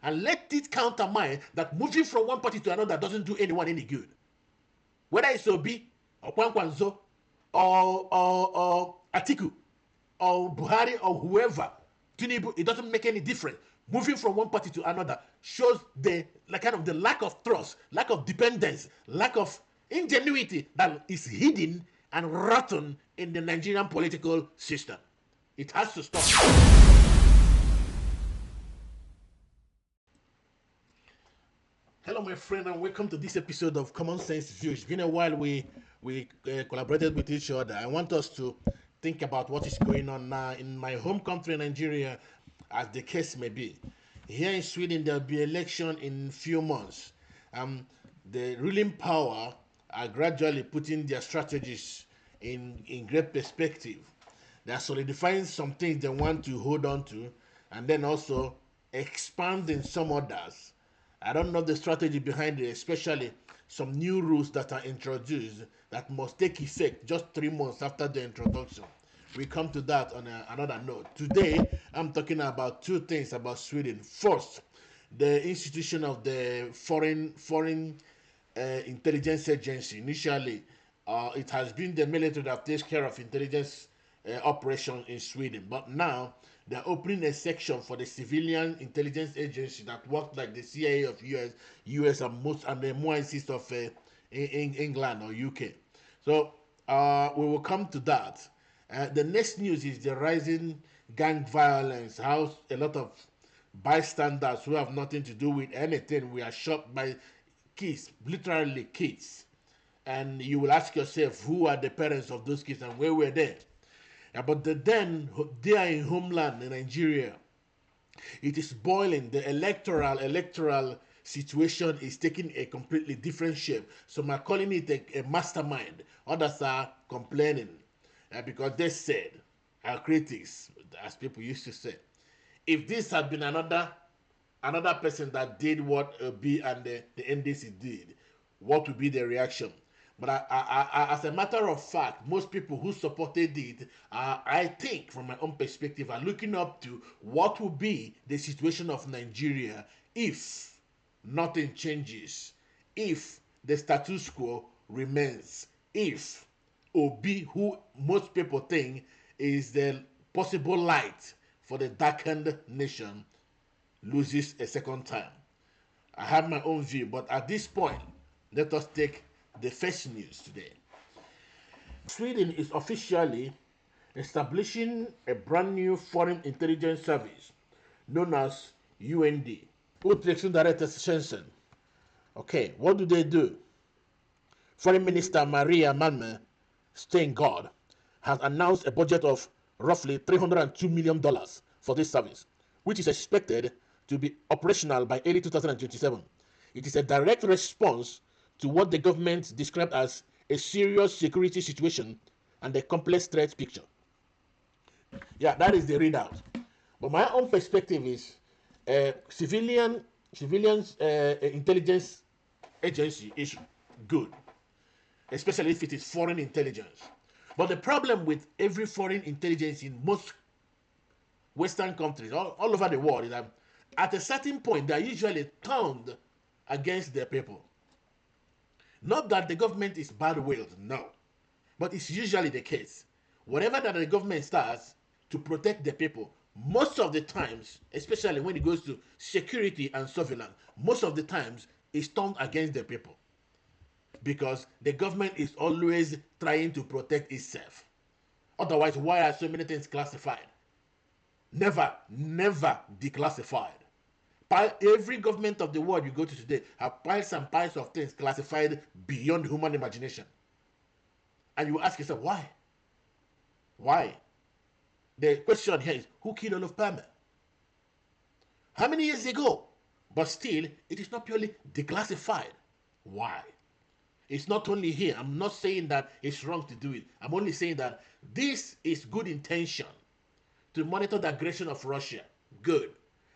And let it countermine that moving from one party to another doesn't do anyone any good. Whether it's Obi or Kwankwanzo or Atiku or Buhari or whoever, Tinubu, it doesn't make any difference. Moving from one party to another shows the kind of the lack of trust, lack of dependence, lack of ingenuity that is hidden and rotten in the Nigerian political system. It has to stop. Hello, my friend, and welcome to this episode of Common Sense View. It's been a while we collaborated with each other. I want us to think about what is going on now in my home country, Nigeria, as the case may be. Here in Sweden, there will be election in few months. The ruling power are gradually putting their strategies in great perspective. They are solidifying some things they want to hold on to, and then also expanding some others. I don't know the strategy behind it, especially some new rules that are introduced that must take effect just 3 months after the introduction. We come to that on another note. Today, I'm talking about two things about Sweden. First, the institution of the foreign intelligence agency. Initially, it has been the military that takes care of intelligence operation in Sweden, but now they're opening a section for the civilian intelligence agency that works like the CIA of US and the MI6 of England or UK. So we will come to that. The next news is the rising gang violence. How a lot of bystanders who have nothing to do with anything we are shot by kids, literally kids. And you will ask yourself, who are the parents of those kids and where were they? But then they are in homeland in Nigeria. It is boiling. The electoral situation is taking a completely different shape. Some are calling it a mastermind. Others are complaining because they said, our critics, as people used to say, if this had been another person that did what B and the NDC did, what would be the reaction? But as a matter of fact, most people who supported it, I think, from my own perspective, are looking up to what will be the situation of Nigeria if nothing changes, if the status quo remains, if Obi, who most people think is the possible light for the darkened nation, loses a second time. I have my own view, but at this point, let us take the first news today. Sweden is officially establishing a brand new foreign intelligence service known as UND. Utrikes Director Shensen. Okay, what do they do? Foreign Minister Maria Malmö Steingard has announced a budget of roughly $302 million for this service, which is expected to be operational by early 2027. It is a direct response to what the government described as a serious security situation and a complex threat picture. Yeah, that is the readout. But my own perspective is civilians intelligence agency is good, especially if it is foreign intelligence. But the problem with every foreign intelligence in most Western countries, all over the world, is that at a certain point, they are usually turned against their people. Not that the government is bad-willed, no. But it's usually the case. Whatever that the government starts to protect the people, most of the times, especially when it goes to security and surveillance, most of the times it's turned against the people. Because the government is always trying to protect itself. Otherwise, why are so many things classified? Never declassified. Every government of the world you go to today have piles and piles of things classified beyond human imagination. And you ask yourself, why? Why? The question here is, who killed Olof Palme? How many years ago? But still, it is not purely declassified. Why? It's not only here. I'm not saying that it's wrong to do it. I'm only saying that this is good intention to monitor the aggression of Russia. Good.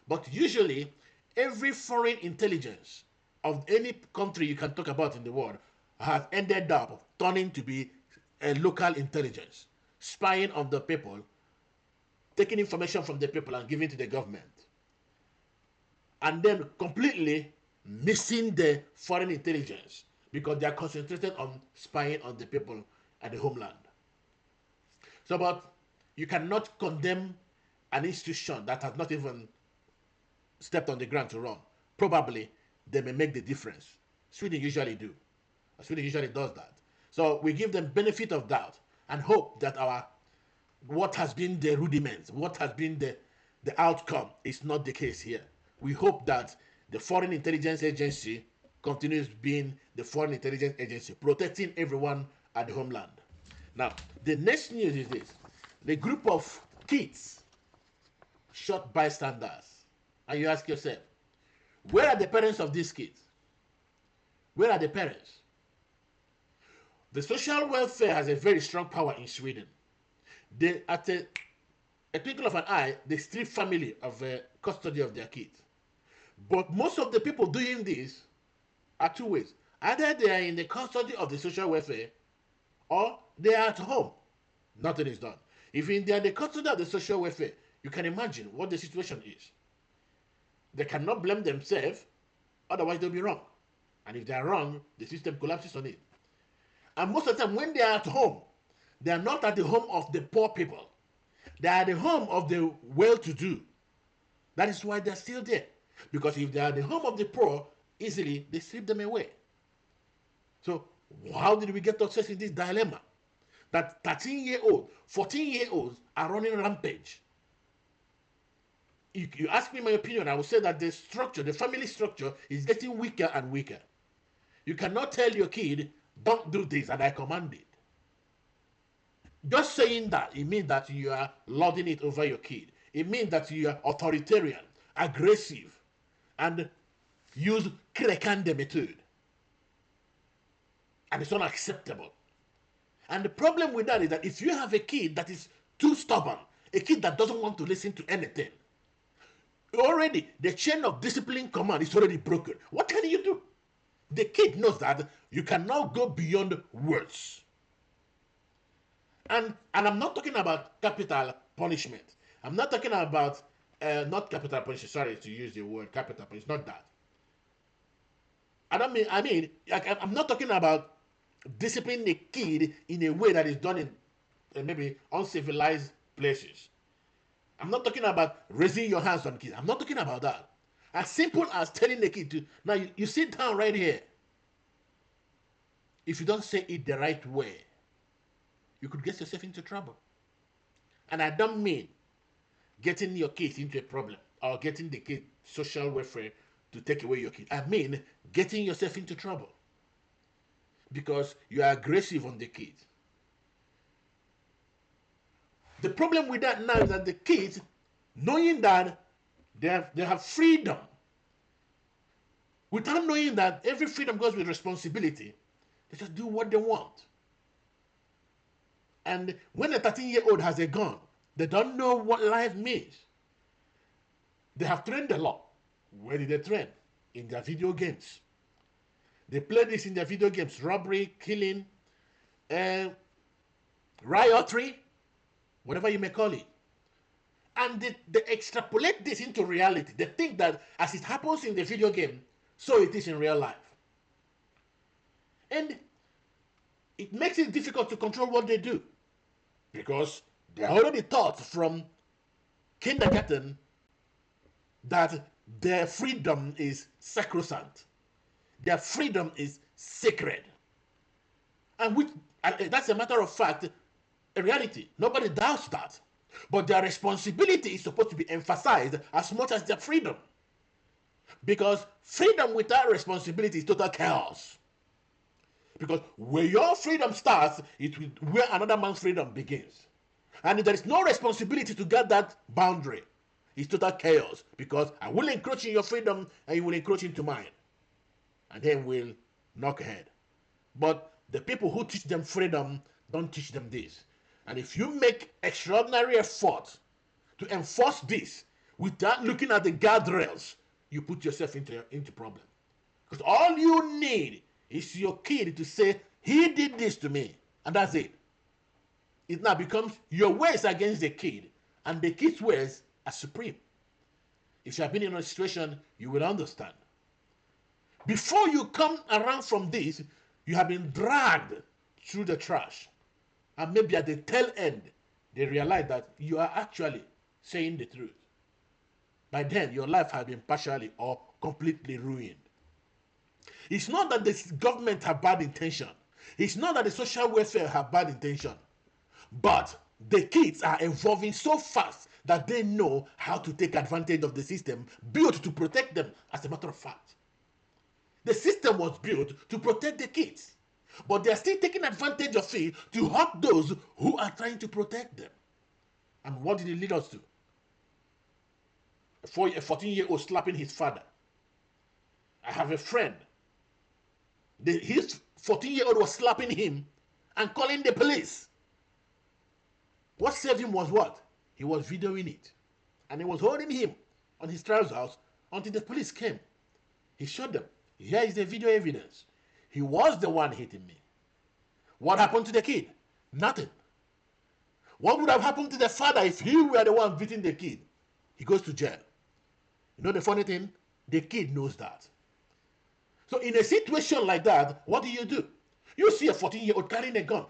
But usually, every foreign intelligence of any country you can talk about in the world has ended up turning to be a local intelligence, spying on the people, taking information from the people and giving to the government. and then completely missing the foreign intelligence because they are concentrated on spying on the people at the homeland. So, but you cannot condemn an institution that has not even stepped on the ground to run. Probably they may make the difference. Sweden usually do. Sweden usually does that. So we give them benefit of doubt and hope that our what has been the rudiments, what has been the outcome is not the case here. We hope that the Foreign Intelligence Agency continues being the Foreign Intelligence Agency, protecting everyone at the homeland. Now, the next news is this. The group of kids shot bystanders. And you ask yourself, where are the parents of these kids? Where are the parents? The social welfare has a very strong power in Sweden. They, at a twinkle of an eye, they strip family of custody of their kids. But most of the people doing this are two ways. Either they are in the custody of the social welfare or they are at home. Nothing is done. If they are in the custody of the social welfare, you can imagine what the situation is. They cannot blame themselves, otherwise they'll be wrong. And if they are wrong, the system collapses on it. And most of the time, when they are at home, they are not at the home of the poor people. They are at the home of the well-to-do. That is why they're still there. Because if they are at the home of the poor, easily they strip them away. So how did we get ourselves in this dilemma? That 13-year-old, 14-year-olds are running rampage. You ask me my opinion, I will say that the structure, the family structure, is getting weaker and weaker. You cannot tell your kid, don't do this, and I command it. Just saying that, it means that you are lording it over your kid. It means that you are authoritarian, aggressive, and use Krekande method. And it's unacceptable. And the problem with that is that if you have a kid that is too stubborn, a kid that doesn't want to listen to anything, already the chain of discipline command is already broken. What can you do? The kid knows that you cannot go beyond words. And I'm not talking about capital punishment. I'm not talking about not capital punishment. Sorry to use the word capital punishment. Not that. I mean, I'm not talking about disciplining a kid in a way that is done in maybe uncivilized places. I'm not talking about raising your hands on kids. I'm not talking about that. As simple as telling the kid to, now you sit down right here. If you don't say it the right way, you could get yourself into trouble. And I don't mean getting your kids into a problem or getting the kid social welfare to take away your kid. I mean getting yourself into trouble because you are aggressive on the kid. The problem with that now is that the kids, knowing that they have freedom, without knowing that every freedom goes with responsibility, they just do what they want. And when a 13-year-old has a gun, they don't know what life means. They have trained a lot. Where did they train? In their video games. They play this in their video games. Robbery, killing, riotry, whatever you may call it. And they extrapolate this into reality. They think that as it happens in the video game, so it is in real life. And it makes it difficult to control what they do. Because they are already taught from kindergarten that their freedom is sacrosanct. Their freedom is sacred. And that's a matter of fact, a reality. Nobody doubts that. But their responsibility is supposed to be emphasized as much as their freedom. Because freedom without responsibility is total chaos. Because where your freedom starts, it will where another man's freedom begins. And if there is no responsibility to guard that boundary, it's total chaos. Because I will encroach in your freedom and you will encroach into mine. And then we'll knock ahead. But the people who teach them freedom don't teach them this. And if you make extraordinary effort to enforce this without looking at the guardrails, you put yourself into problem. Because all you need is your kid to say, he did this to me, and that's it. It now becomes your ways against the kid, and the kid's ways are supreme. If you have been in a situation, you will understand. Before you come around from this, you have been dragged through the trash. And maybe at the tail end, they realize that you are actually saying the truth. By then, your life has been partially or completely ruined. It's not that the government have bad intention. It's not that the social welfare have bad intention. But the kids are evolving so fast that they know how to take advantage of the system built to protect them, as a matter of fact. The system was built to protect the kids. But they are still taking advantage of it to hurt those who are trying to protect them. And what did it lead us to? A 14-year-old slapping his father. I have a friend. His 14-year-old was slapping him and calling the police. What saved him was what? He was videoing it. And he was holding him on his trousers until the police came. He showed them. Here is the video evidence. He was the one hitting me. What happened to the kid? Nothing. What would have happened to the father if he were the one beating the kid? He goes to jail. You know the funny thing? The kid knows that. So in a situation like that, what do? You see a 14-year-old carrying a gun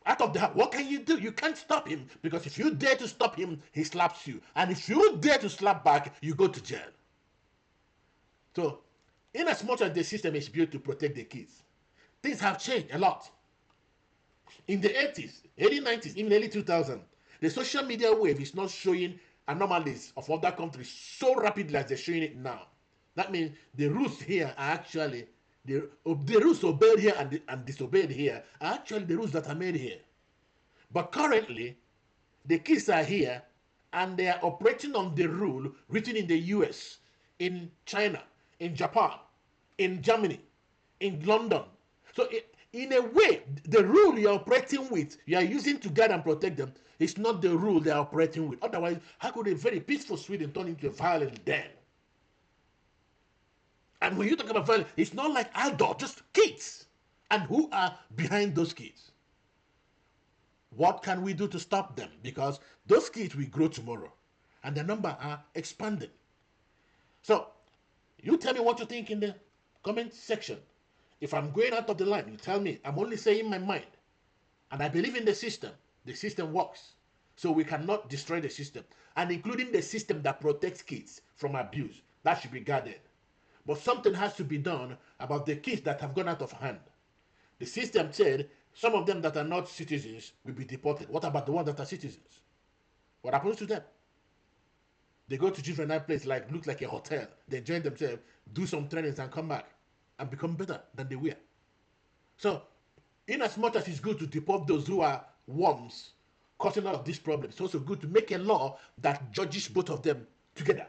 out of the house. What can you do? You can't stop him, because if you dare to stop him, he slaps you. And if you dare to slap back, you go to jail. So in as much as the system is built to protect the kids, things have changed a lot. In the 80s, early 90s, even early 2000s, the social media wave is not showing anomalies of other countries so rapidly as they're showing it now. That means the rules here are actually, the rules obeyed here and disobeyed here are actually the rules that are made here. But currently, the kids are here and they are operating on the rule written in the US, in China, in Japan, in Germany, in London. So in a way, the rule you're operating with, you are using to guide and protect them, is not the rule they're operating with. Otherwise, how could a very peaceful Sweden turn into a violent den? And when you talk about violence, it's not like adults, just kids. And who are behind those kids? What can we do to stop them? Because those kids will grow tomorrow. And the number are expanding. So, you tell me what you think in the comment section. If I'm going out of the line, you tell me. I'm only saying my mind. And I believe in the system. The system works. So we cannot destroy the system. And including the system that protects kids from abuse. That should be guarded. But something has to be done about the kids that have gone out of hand. The system said some of them that are not citizens will be deported. What about the ones that are citizens? What happens to them? They go to juvenile place, looks like a hotel. They enjoy themselves, do some trainings and come back and become better than they were. So, in as much as it's good to deport those who are worms causing all of these problems, it's also good to make a law that judges both of them together.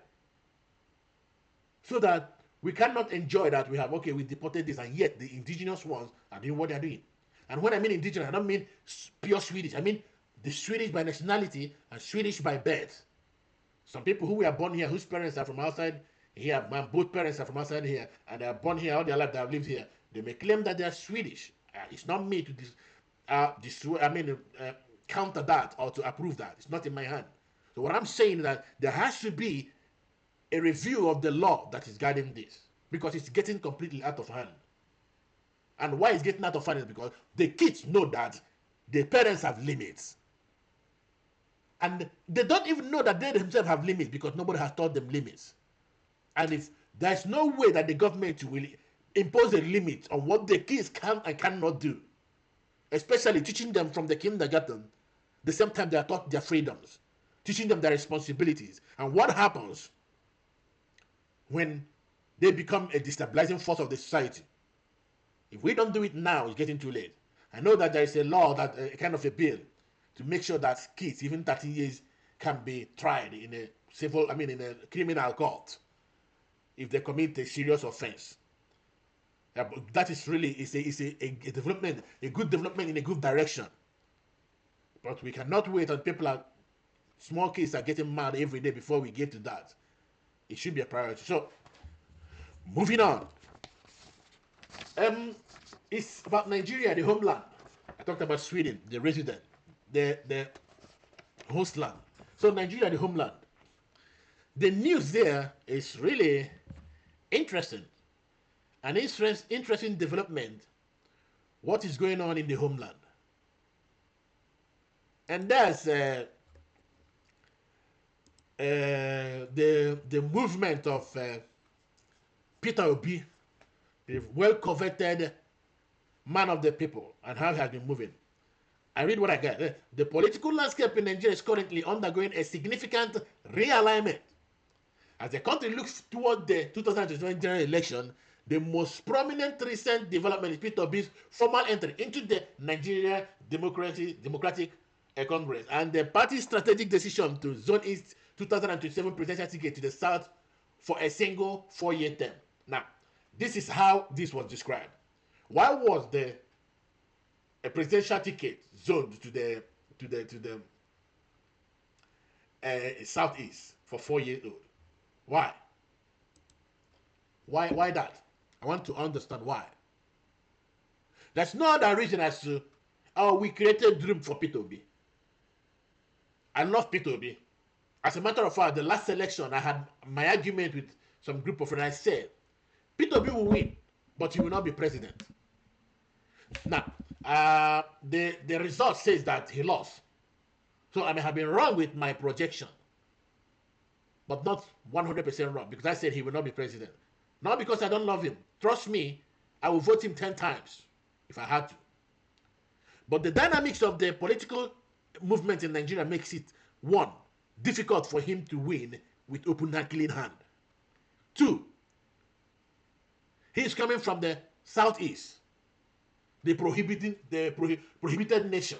So that we cannot enjoy that we deported this, and yet the indigenous ones are doing what they're doing. And when I mean indigenous, I don't mean pure Swedish. I mean the Swedish by nationality and Swedish by birth. Some people who were born here, whose parents are from outside here, both parents are from outside here, and they are born here all their life, they have lived here, they may claim that they are Swedish. It's not me to counter that or to approve that. It's not in my hand. So what I'm saying is that there has to be a review of the law that is guiding this, because it's getting completely out of hand. And why it's getting out of hand is because the kids know that the parents have limits. And they don't even know that they themselves have limits, because nobody has taught them limits. And if there's no way that the government will impose a limit on what the kids can and cannot do, especially teaching them from the kindergarten, the same time they are taught their freedoms, teaching them their responsibilities. And what happens when they become a destabilizing force of the society? If we don't do it now, it's getting too late. I know that there is a law, that kind of a bill, to make sure that kids, even 13 years, can be tried in a criminal court if they commit a serious offense. That is really a development, a good development in a good direction. But we cannot wait until small kids are getting mad every day before we get to that. It should be a priority. So, moving on. It's about Nigeria, the homeland. I talked about Sweden, the resident, the host land. So Nigeria, the homeland. the news there is really interesting. An interesting development, what is going on in the homeland. And that's the movement of Peter Obi, the well coveted man of the people, and how he has been moving. I read what I got. The political landscape in Nigeria is currently undergoing a significant realignment. As the country looks toward the 2020 general election, the most prominent recent development is Peter Obi's formal entry into the Nigeria Democratic Congress and the party's strategic decision to zone its 2027 presidential ticket to the south for a single 4-year term. Now, this is how this was described. Why was the presidential ticket zoned to the southeast for 4 years old? Why? Why that? I want to understand why. There's no other reason as to we created dream for Peter Obi. I love Peter Obi. As a matter of fact, the last election I had my argument with some group of friends. I said Peter Obi will win, but he will not be president. Now, the result says that he lost. So I may have been wrong with my projection, but not 100% wrong, because I said he will not be president. Not because I don't love him. Trust me, I will vote him 10 times if I had to. But the dynamics of the political movement in Nigeria makes it, one, difficult for him to win with open and clean hand. Two, he is coming from the southeast, the prohibited nation.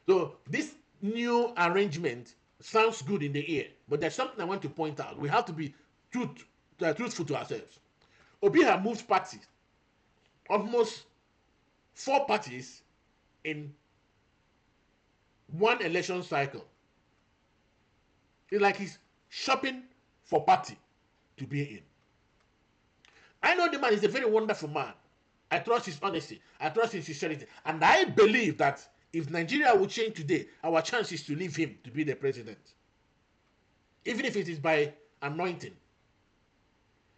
So this new arrangement sounds good in the ear, but there's something I want to point out. We have to be truthful to ourselves. Obi has moved parties, almost 4 parties in one election cycle. It's like he's shopping for party to be in. I know the man is a very wonderful man. I trust his honesty. I trust his sincerity. And I believe that if Nigeria will change today, our chance is to leave him to be the president. Even if it is by anointing.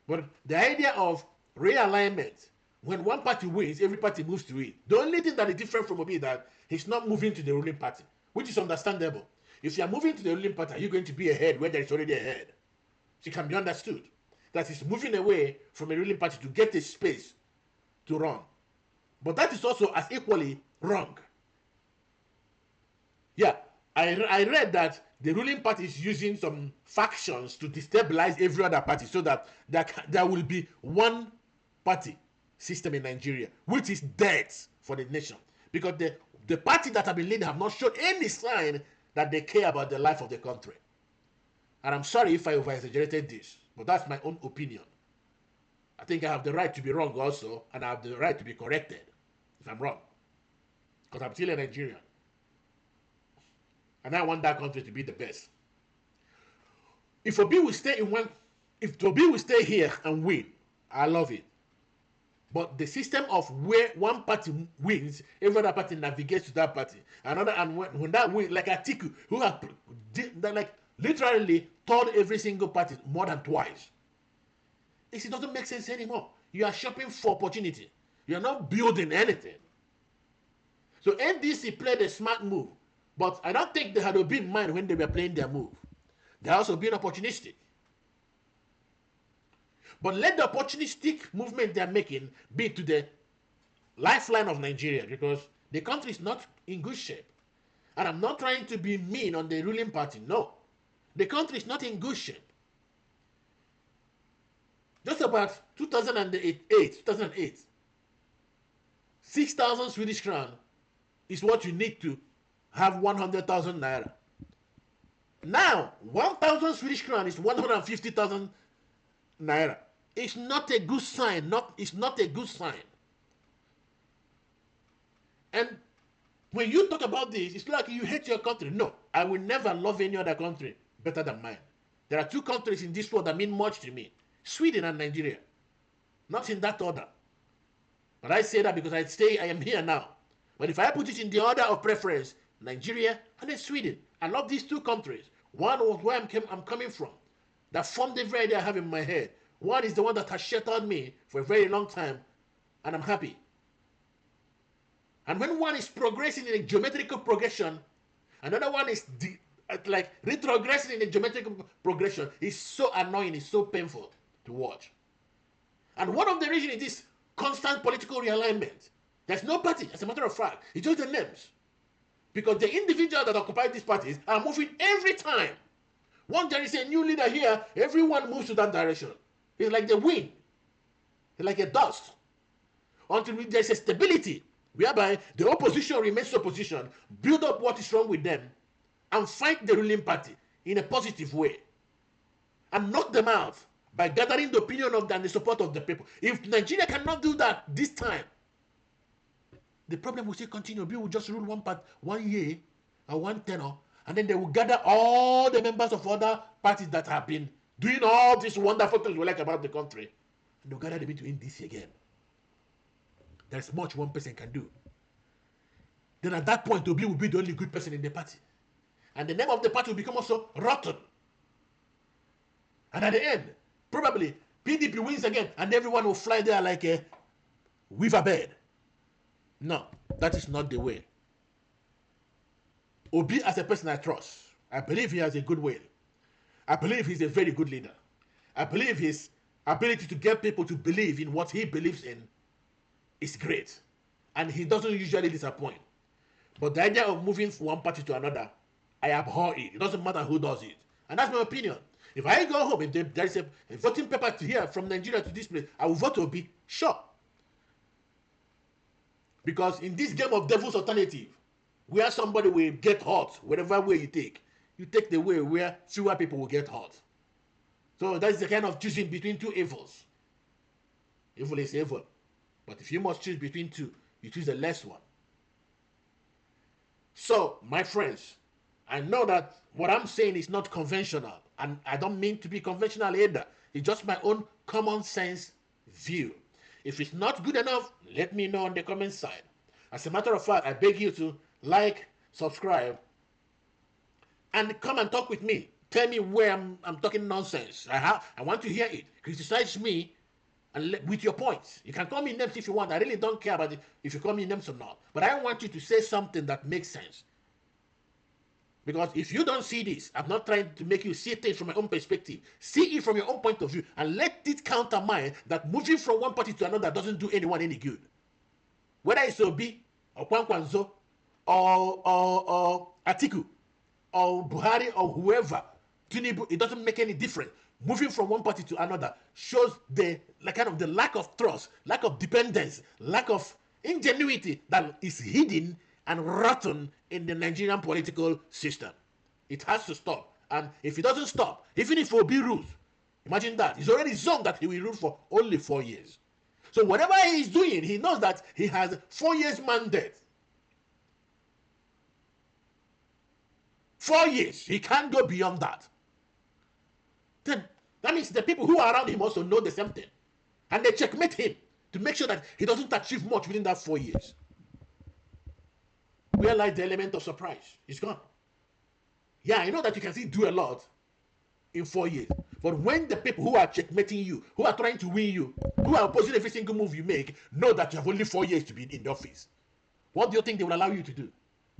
But the idea of realignment, when one party wins, every party moves to it. The only thing that is different from Obi is that he's not moving to the ruling party, which is understandable. If you are moving to the ruling party, are you going to be ahead where there is already a head? So it can be understood that he's moving away from a ruling party to get a space to run. But that is also as equally wrong. Yeah, I read that the ruling party is using some factions to destabilize every other party so that there will be one party system in Nigeria, which is dead for the nation. Because the party that have been leading have not shown any sign that they care about the life of the country. And I'm sorry if I over-exaggerated this, but that's my own opinion. I think I have the right to be wrong also, and I have the right to be corrected if I'm wrong. Because I'm still a Nigerian. And I want that country to be the best. If Obi will stay here and win, I love it. But the system of where one party wins, every other party navigates to that party. Another, and when that wins, like Atiku, who have like literally told every single party more than twice. It doesn't make sense anymore. You are shopping for opportunity. You are not building anything. So NDC played a smart move, but I don't think they had Obi in mind when they were playing their move. They are also being opportunistic. But let the opportunistic movement they are making be to the lifeline of Nigeria, because the country is not in good shape. And I'm not trying to be mean on the ruling party. No. The country is not in good shape. Just about 2008, 6,000 Swedish crown is what you need to have 100,000 naira. Now, 1,000 Swedish crown is 150,000 naira. It's not a good sign. It's not a good sign. And when you talk about this, it's like you hate your country. No, I will never love any other country better than mine. There are 2 countries in this world that mean much to me. Sweden and Nigeria. Not in that order. But I say that because I am here now. But if I put it in the order of preference, Nigeria and then Sweden. I love these 2 countries. One was where I'm coming from, that formed every idea I have in my head. One is the one that has sheltered me for a very long time, and I'm happy. And when one is progressing in a geometrical progression, another one is like retrogressing in a geometrical progression. It's so annoying, it's so painful to watch. And one of the reasons is this constant political realignment. There's no party, as a matter of fact. It's just the names. Because the individuals that occupy these parties are moving every time. Once there is a new leader here, everyone moves to that direction. It's like the wind. It's like a dust. Until there's a stability, whereby the opposition remains opposition, build up what is wrong with them, and fight the ruling party in a positive way. And knock them out by gathering the opinion of and the support of the people. If Nigeria cannot do that this time, the problem will still continue. People will just rule one year or one tenor, and then they will gather all the members of other parties that have been doing all these wonderful things we like about the country, and they'll gather them into NDC again. There's much one person can do. Then at that point, Obi will be the only good person in the party. And the name of the party will become also rotten. And at the end, probably PDP wins again, and everyone will fly there like a weaver bird. No, that is not the way. Obi as a person I trust. I believe he has a good will. I believe he's a very good leader. I believe his ability to get people to believe in what he believes in is great. And he doesn't usually disappoint. But the idea of moving from one party to another, I abhor it. It doesn't matter who does it. And that's my opinion. If I go home, if there is a voting paper to here from Nigeria to this place, I will vote Obi. Sure. Because in this game of devil's alternative, where somebody will get hurt, whatever way you take the way where fewer people will get hurt. So that's the kind of choosing between two evils. Evil is evil. But if you must choose between two, you choose the less one. So, my friends, I know that what I'm saying is not conventional, and I don't mean to be conventional either. It's just my own common sense view. If it's not good enough, let me know on the comment side. As a matter of fact, I beg you to like, subscribe, and come and talk with me. Tell me where I'm talking nonsense. I want to hear it. Criticize me and with your points. You can call me names if you want. I really don't care about it if you call me names or not. But I want you to say something that makes sense. Because if you don't see this, I'm not trying to make you see things from my own perspective. See it from your own point of view and let it counter mine that moving from one party to another doesn't do anyone any good. Whether it's Obi or Kwankwanzo or Atiku or Buhari or whoever, Tinubu, it doesn't make any difference. Moving from one party to another shows the lack of trust, lack of dependence, lack of ingenuity that is hidden and rotten in the Nigerian political system. It has to stop. And if it doesn't stop, even if Obi rules, imagine that. He's already zoned that he will rule for only 4 years. So whatever he is doing, he knows that he has 4 years mandate. 4 years. He can't go beyond that. Then that means the people who are around him also know the same thing. And they checkmate him to make sure that he doesn't achieve much within that 4 years. Where lies the element of surprise? It's gone. Yeah, I know that you can still do a lot in 4 years. But when the people who are checkmating you, who are trying to win you, who are opposing every single move you make, know that you have only 4 years to be in the office, what do you think they will allow you to do?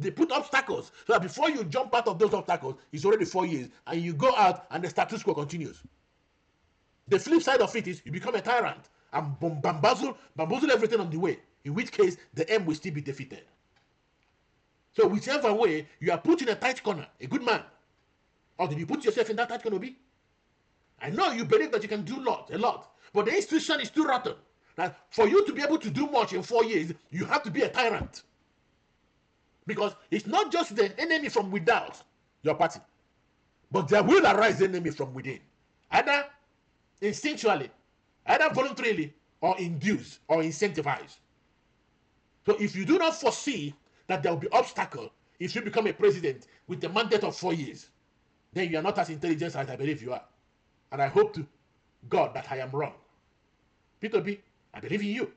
They put obstacles so that before you jump out of those obstacles, it's already 4 years, and you go out and the status quo continues. The flip side of it is you become a tyrant and bamboozle everything on the way, in which case the aim will still be defeated. So whichever way, you are put in a tight corner, a good man. Or did you put yourself in that tight corner, Obi? I know you believe that you can do a lot, but the institution is too rotten. Now, for you to be able to do much in 4 years, you have to be a tyrant. Because it's not just the enemy from without your party, but there will arise the enemy from within. Either instinctually, either voluntarily, or induced, or incentivized. So if you do not foresee that there will be obstacle if you become a president with a mandate of 4 years, then you are not as intelligent as I believe you are. And I hope to God that I am wrong. Peter B, I believe in you.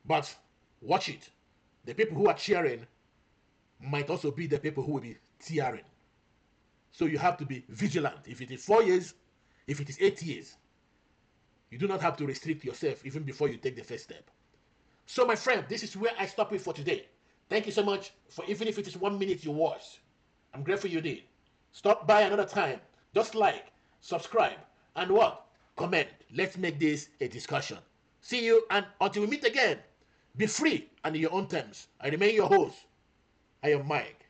But watch it. The people who are cheering might also be the people who will be tearing. So you have to be vigilant. If it is 4 years, if it is 8 years, you do not have to restrict yourself even before you take the first step. So, my friend, this is where I stop it for today. Thank you so much for, even if it is 1 minute you watched. I'm grateful you did. Stop by another time. Just like, subscribe, and what? Comment. Let's make this a discussion. See you, and until we meet again, be free and in your own terms. I remain your host. I am Mike.